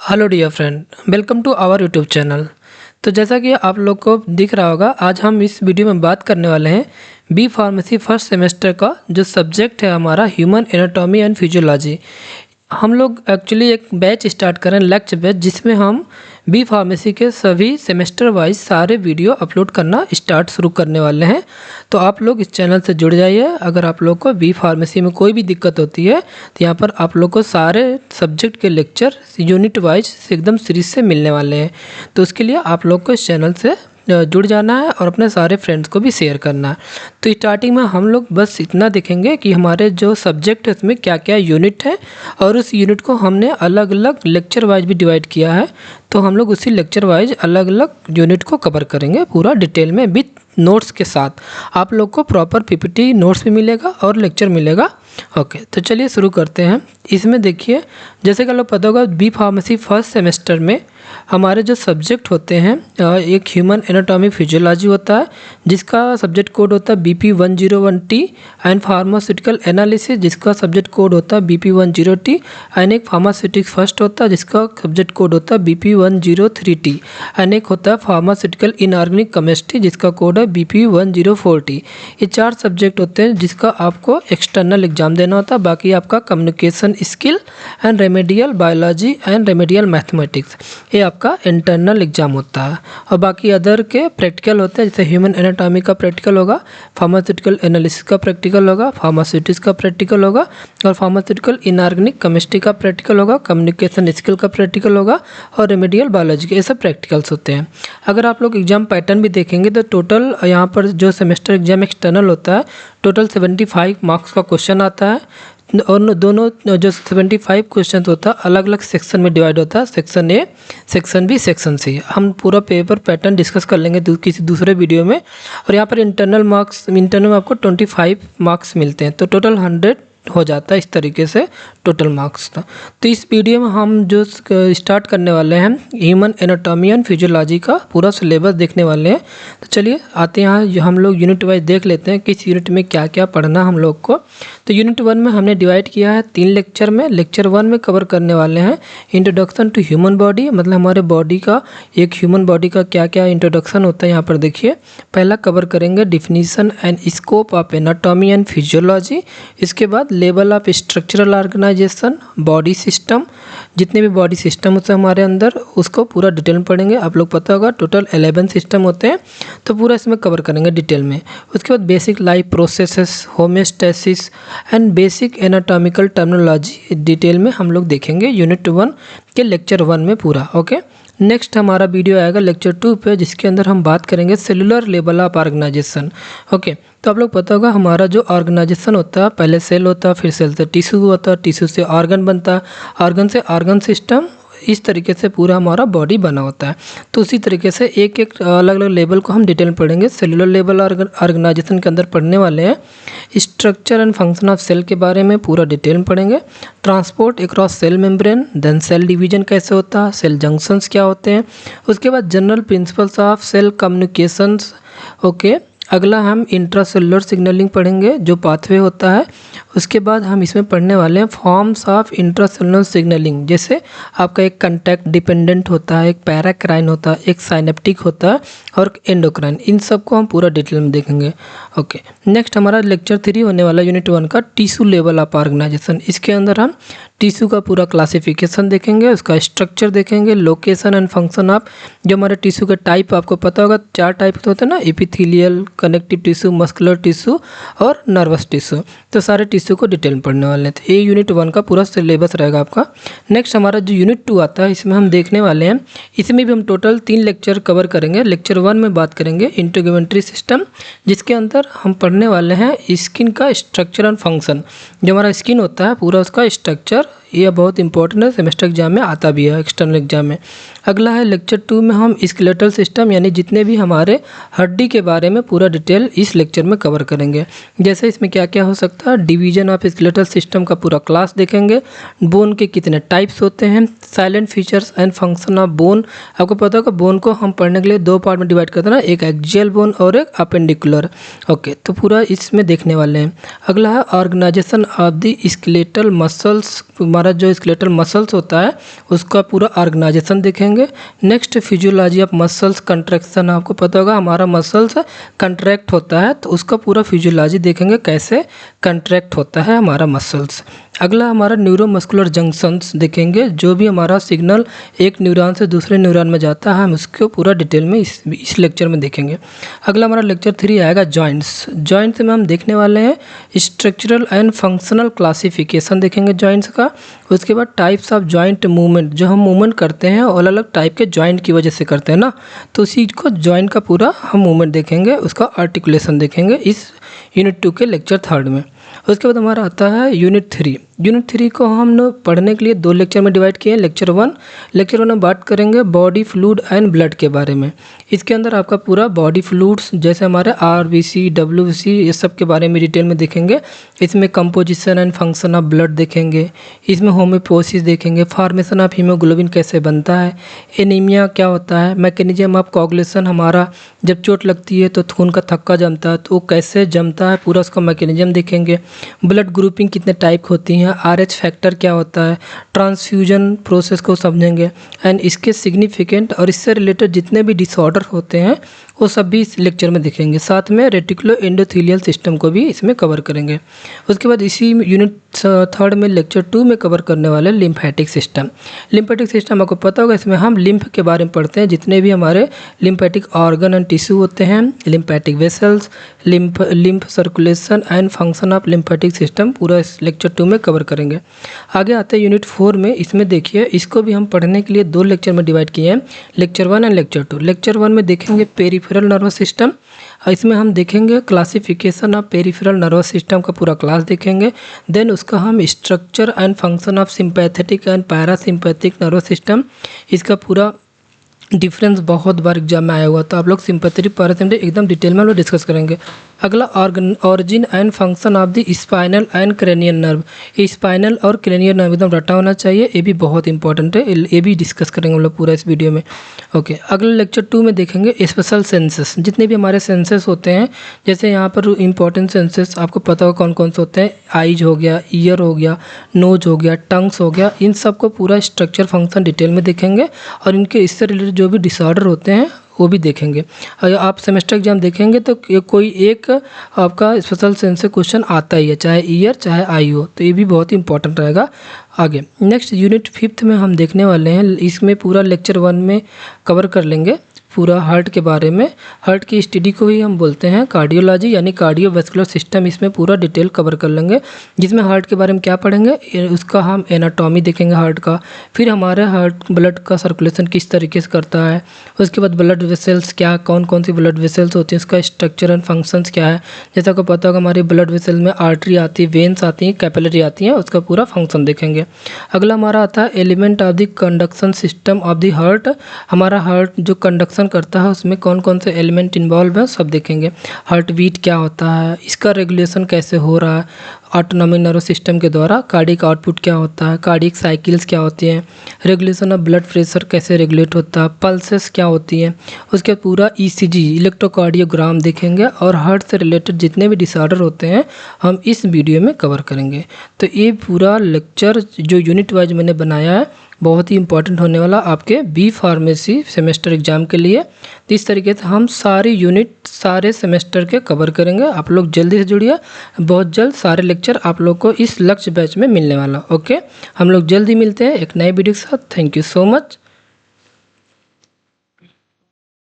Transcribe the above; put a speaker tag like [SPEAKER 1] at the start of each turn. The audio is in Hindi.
[SPEAKER 1] Hello dear friend, welcome to our YouTube channel. तो जैसा कि आप लोग को दिख रहा होगा, आज हम इस वीडियो में बात करने वाले हैं बी फार्मेसी फर्स्ट सेमेस्टर का जो सब्जेक्ट है हमारा ह्यूमन एनाटॉमी एंड फिजियोलॉजी। हम लोग एक्चुअली एक बैच स्टार्ट करें, लेक्चर बैच, जिसमें हम बी फार्मेसी के सभी सेमेस्टर वाइज सारे वीडियो अपलोड करना शुरू करने वाले हैं। तो आप लोग इस चैनल से जुड़ जाइए। अगर आप लोग को बी फार्मेसी में कोई भी दिक्कत होती है तो यहाँ पर आप लोग को सारे सब्जेक्ट के लेक्चर यूनिट वाइज एकदम सीरीज से मिलने वाले हैं। तो उसके लिए आप लोग को इस चैनल से जुड़ जाना है और अपने सारे फ्रेंड्स को भी शेयर करना है। तो स्टार्टिंग में हम लोग बस इतना देखेंगे कि हमारे जो सब्जेक्ट है उसमें क्या क्या यूनिट है, और उस यूनिट को हमने अलग अलग लेक्चर वाइज भी डिवाइड किया है। तो हम लोग उसी लेक्चर वाइज अलग अलग यूनिट को कवर करेंगे पूरा डिटेल में विथ नोट्स के साथ। आप लोग को प्रॉपर पीपीटी नोट्स भी मिलेगा और लेक्चर मिलेगा। ओके, तो चलिए शुरू करते हैं। इसमें देखिए, जैसे कि आप लोग पता होगा, बी फार्मेसी फर्स्ट सेमेस्टर में हमारे जो सब्जेक्ट होते हैं, एक ह्यूमन एनाटॉमी फिजियोलॉजी होता है जिसका सब्जेक्ट कोड होता है BP101T, एंड फार्मास्यूटिकल एनालिसिस जिसका सब्जेक्ट कोड होता है BP10T, एंड एक फार्मास्यूटिक्स फर्स्ट होता है जिसका सब्जेक्ट कोड होता है BP103T, एंड एक होता है फार्मास्यूटिकल इनऑर्गेनिक केमिस्ट्री जिसका कोड है BP104T। ये चार सब्जेक्ट होते हैं जिसका आपको एक्सटर्नल एग्जाम देना होता है। बाकी आपका communication skill and remedial biology and remedial mathematics, ये आपका इंटरनल एग्जाम होता है। और बाकी अदर के प्रैक्टिकल होते हैं, जैसे ह्यूमन एनाटॉमी का प्रैक्टिकल होगा, फार्मास्यूटिकल एनालिसिस का प्रैक्टिकल होगा, फार्मास्यूटिक्स का प्रैक्टिकल होगा, और फार्मास्यूटिकल इनऑर्गेनिक केमिस्ट्री का प्रैक्टिकल होगा, कम्युनिकेशन स्किल का प्रैक्टिकल होगा, और रेमेडियल बायोलॉजी के, ये सब प्रैक्टिकल्स होते हैं। अगर आप लोग एग्जाम पैटर्न भी देखेंगे तो टोटल यहाँ पर जो सेमेस्टर एग्जाम एक्सटर्नल होता है, टोटल 75 मार्क्स का क्वेश्चन आता है, और दोनों जो 75 क्वेश्चन होता है अलग अलग सेक्शन में डिवाइड होता है, section A, section B, section C. हम पूरा पेपर पैटर्न डिस्कस कर लेंगे किसी दूसरे वीडियो में। और यहाँ पर इंटरनल में आपको 25 मार्क्स मिलते हैं, तो टोटल 100 हो जाता है इस तरीके से टोटल मार्क्स था। तो इस वीडियो में हम जो स्टार्ट करने वाले हैं ह्यूमन एनाटॉमी एंड फिजियोलॉजी का पूरा सिलेबस देखने वाले हैं। तो चलिए आते हैं, यहाँ हम लोग यूनिट वाइज देख लेते हैं किस यूनिट में क्या क्या पढ़ना हम लोग को। तो यूनिट 1 में हमने डिवाइड किया है 3 लेक्चर में। लेक्चर 1 में कवर करने वाले हैं इंट्रोडक्शन टू ह्यूमन बॉडी, मतलब हमारे बॉडी का, एक ह्यूमन बॉडी का क्या क्या इंट्रोडक्शन होता है। यहाँ पर देखिए, पहला कवर करेंगे definition and scope of anatomy and physiology. इसके बाद level of structural organization, body system, जितने भी बॉडी सिस्टम होते हैं हमारे अंदर, उसको पूरा डिटेल में पढ़ेंगे। आप लोग पता होगा टोटल 11 सिस्टम होते हैं, तो पूरा इसमें कवर करेंगे डिटेल में। उसके बाद basic life processes, homeostasis and basic anatomical terminology detail में हम लोग देखेंगे यूनिट 1 के लेक्चर 1 में पूरा। ओके, नेक्स्ट हमारा वीडियो आएगा लेक्चर 2 पे, जिसके अंदर हम बात करेंगे cellular level of organization. Okay, तो आप लोग पता होगा हमारा जो ऑर्गेनाइजेशन होता है, पहले सेल होता है, फिर सेल से टिश्यू होता है, टिश्यू से ऑर्गन बनता है, ऑर्गन से ऑर्गन सिस्टम, इस तरीके से पूरा हमारा बॉडी बना होता है। तो उसी तरीके से एक एक अलग अलग लेवल को हम डिटेल में पढ़ेंगे। सेलुलर लेवल ऑर्गेनाइजेशन के अंदर पढ़ने वाले हैं structure and function of cell के बारे में पूरा डिटेल में पढ़ेंगे। Transport across cell membrane, then cell division कैसे होता है, सेल जंक्शंस क्या होते हैं, उसके बाद general principles of cell communications. Okay, अगला हम इंट्रासेलुलर सिग्नलिंग पढ़ेंगे, जो पाथवे होता है। उसके बाद हम इसमें पढ़ने वाले हैं फॉर्म्स ऑफ इंट्रासेलुलर सिग्नलिंग, जैसे आपका एक कंटैक्ट डिपेंडेंट होता है, एक पैराक्राइन होता है, एक साइनेप्टिक होता है, और एंडोक्राइन। इन सबको हम पूरा डिटेल में देखेंगे। ओके, नेक्स्ट हमारा लेक्चर 3 होने वाला यूनिट 1 का टिश्यू लेवल ऑफ ऑर्गेनाइजेशन। इसके अंदर हम टिश्यू का पूरा क्लासिफिकेशन देखेंगे, उसका स्ट्रक्चर देखेंगे, लोकेशन एंड फंक्शन ऑफ, जो हमारे टिश्यू के टाइप आपको पता होगा 4 टाइप के होते हैं ना, epithelial, connective tissue, muscular tissue और नर्वस टिश्यू। तो सारे टिश्यू को डिटेल में पढ़ने वाले थे। ये यूनिट 1 का पूरा सिलेबस रहेगा आपका। नेक्स्ट हमारा जो यूनिट 2 आता है, इसमें हम देखने वाले हैं, इसमें भी हम टोटल 3 लेक्चर कवर करेंगे। लेक्चर 1 में बात करेंगे इंटीग्यूमेंट्री सिस्टम, जिसके अंदर हम पढ़ने वाले हैं स्किन का स्ट्रक्चर एंड फंक्शन। जो हमारा स्किन होता है पूरा उसका स्ट्रक्चर, ये बहुत इंपॉर्टेंट है, सेमेस्टर एग्जाम में आता भी है, एक्सटर्नल एग्जाम में। अगला है लेक्चर 2 में हम स्केलेटल सिस्टम, यानी जितने भी हमारे हड्डी के बारे में पूरा डिटेल इस लेक्चर में कवर करेंगे। जैसे इसमें क्या क्या हो सकता है, डिवीजन ऑफ स्केलेटल सिस्टम का पूरा क्लास देखेंगे, बोन के कितने टाइप्स होते हैं, salient features and function of bone. आपको पता होगा बोन को हम पढ़ने के लिए 2 पार्ट में डिवाइड करते हैं ना, एक एक्सियल बोन और एक अपेंडिकुलर। ओके, तो पूरा इसमें देखने वाले हैं। अगला है organization of the skeletal muscles हमारा जो स्केलेटल मसल्स होता है उसका पूरा ऑर्गेनाइजेशन देखेंगे। Next physiology of muscles contraction, आपको पता होगा हमारा मसल्स कंट्रैक्ट होता है तो उसका पूरा फिजियोलॉजी देखेंगे कैसे कंट्रैक्ट होता है हमारा मसल्स। अगला हमारा न्यूरोमस्कुलर जंक्शंस देखेंगे, जो भी हमारा सिग्नल एक न्यूरॉन से दूसरे न्यूरॉन में जाता है हम उसको पूरा डिटेल में इस लेक्चर में देखेंगे। अगला हमारा लेक्चर 3 आएगा जॉइंट्स। जॉइंट्स में हम देखने वाले हैं स्ट्रक्चरल एंड फंक्शनल क्लासिफिकेशन देखेंगे जॉइंट्स का। उसके बाद टाइप्स ऑफ जॉइंट मूवमेंट, जो हम मूवमेंट करते हैं अलग अलग टाइप के जॉइंट की वजह से करते हैं ना, तो उसी को जॉइंट का पूरा हम मूवमेंट देखेंगे, उसका आर्टिकुलेशन देखेंगे इस यूनिट 2 के लेक्चर 3 में। उसके बाद हमारा आता है यूनिट 3। यूनिट 3 को हम पढ़ने के लिए 2 लेक्चर में डिवाइड किए हैं। लेक्चर 1 में बात करेंगे बॉडी फ्लूइड एंड ब्लड के बारे में। इसके अंदर आपका पूरा बॉडी फ्लूइड्स जैसे हमारे RBC WBC ये सब के बारे में डिटेल में देखेंगे। इसमें composition and function of blood देखेंगे, इसमें होम्योपोसिस देखेंगे, फॉर्मेशन ऑफ हीमोग्लोबिन कैसे बनता है, एनीमिया क्या होता है, मैकेनिज्म ऑफ कोगुलेशन, हमारा जब चोट लगती है तो खून का थक्का जमता है तो वो कैसे जमता है पूरा उसका मैकेनिज्म देखेंगे। ब्लड ग्रुपिंग कितने टाइप होती हैं, RH फैक्टर क्या होता है, ट्रांसफ्यूजन प्रोसेस को समझेंगे एंड इसके सिग्निफिकेंट और इससे रिलेटेड जितने भी डिसऑर्डर होते हैं वो सब भी इस लेक्चर में दिखेंगे। साथ में रेटिकुलो एंडोथेलियल सिस्टम को भी इसमें कवर करेंगे। उसके बाद इसी यूनिट 3 में लेक्चर 2 में कवर करने वाले लिम्फेटिक सिस्टम। लिम्फेटिक सिस्टम आपको पता होगा, इसमें हम लिम्फ के बारे में पढ़ते हैं, जितने भी हमारे लिम्फेटिक ऑर्गन एंड टिश्यू होते हैं, lymphatic vessels, lymph circulation and function of lymphatic system पूरा इस लेक्चर 2 में कवर करेंगे। आगे आते हैं यूनिट 4 में। इसमें देखिए इसको भी हम पढ़ने के लिए 2 लेक्चर में डिवाइड किए हैं, लेक्चर 1 एंड लेक्चर 2। लेक्चर 1 में देखेंगे पेरिफेरल नर्वस सिस्टम, इसमें हम देखेंगे classification of peripheral nervous system का पूरा क्लास देखेंगे। देन उसका हम structure and function of sympathetic and parasympathetic nervous system, इसका पूरा डिफरेंस बहुत बार एग्जाम में आया हुआ, तो आप लोग सिंपैथेटिक पैरासिम्पैथिक एकदम डिटेल में हम लोग डिस्कस करेंगे। अगला origin and function of the spinal and cranial nerve, ये स्पाइनल और क्रेनियल नर्व एकदम रटा होना चाहिए, ये भी बहुत इंपॉर्टेंट है, ये भी डिस्कस करेंगे हम लोग पूरा इस वीडियो में। ओके, अगले लेक्चर 2 में देखेंगे स्पेशल सेंसेस, जितने भी हमारे सेंसेस होते हैं, जैसे यहाँ पर इंपॉर्टेंट सेंसेस आपको पता होगा कौन कौन से होते हैं, आइज हो गया, ईयर हो गया, नोज हो गया, टंग्स हो गया, इन सब को पूरा स्ट्रक्चर फंक्शन डिटेल में देखेंगे और इनके इससे रिलेटेड जो भी डिसऑर्डर होते हैं वो भी देखेंगे। अगर आप सेमेस्टर एग्जाम देखेंगे तो कोई एक आपका स्पेशल सेंस से क्वेश्चन आता ही है, चाहे ईयर चाहे आई हो, तो ये भी बहुत ही इंपॉर्टेंट रहेगा। आगे नेक्स्ट यूनिट 5 में हम देखने वाले हैं, इसमें पूरा लेक्चर 1 में कवर कर लेंगे पूरा हार्ट के बारे में। हार्ट की स्टडी को ही हम बोलते हैं कार्डियोलॉजी, यानी कार्डियोवैस्कुलर सिस्टम, इसमें पूरा डिटेल कवर कर लेंगे, जिसमें हार्ट के बारे में क्या पढ़ेंगे, उसका हम एनाटॉमी देखेंगे हार्ट का, फिर हमारे हार्ट ब्लड का सर्कुलेशन किस तरीके से करता है, उसके बाद ब्लड वेसल्स क्या, कौन कौन सी ब्लड वेसल्स होती हैं, उसका स्ट्रक्चर एंड फंक्शंस क्या है। जैसा आपको पता होगा हमारे ब्लड वेसल में आर्टरी आती है, वेन्स आती हैं, कैपिलरी आती हैं, उसका पूरा फंक्शन देखेंगे। अगला हमारा आता है element of the conduction system of the heart, हमारा हार्ट जो कंडक्शन करता है उसमें कौन कौन से एलिमेंट इन्वॉल्व है सब देखेंगे। हार्ट बीट क्या होता है, इसका रेगुलेशन कैसे हो रहा है ऑटोनॉमिक नर्वस सिस्टम के द्वारा, कार्डियक आउटपुट क्या होता है, कार्डियक साइकिल्स क्या होती हैं, रेगुलेशन ऑफ ब्लड प्रेशर कैसे रेगुलेट होता है, पल्सेस क्या होती हैं, उसके पूरा ECG इलेक्ट्रोकार्डियोग्राम देखेंगे और हार्ट से रिलेटेड जितने भी डिसऑर्डर होते हैं हम इस वीडियो में कवर करेंगे। तो ये पूरा लेक्चर जो यूनिट वाइज मैंने बनाया है बहुत ही इंपॉर्टेंट होने वाला आपके बी फार्मेसी सेमेस्टर एग्जाम के लिए। तो इस तरीके से हम सारी यूनिट सारे सेमेस्टर के कवर करेंगे। आप लोग जल्दी से जुड़िए, बहुत जल्द सारे लेक्चर आप लोग को इस लक्ष्य बैच में मिलने वाला। ओके, हम लोग जल्दी मिलते हैं एक नए वीडियो के साथ। Thank you so much.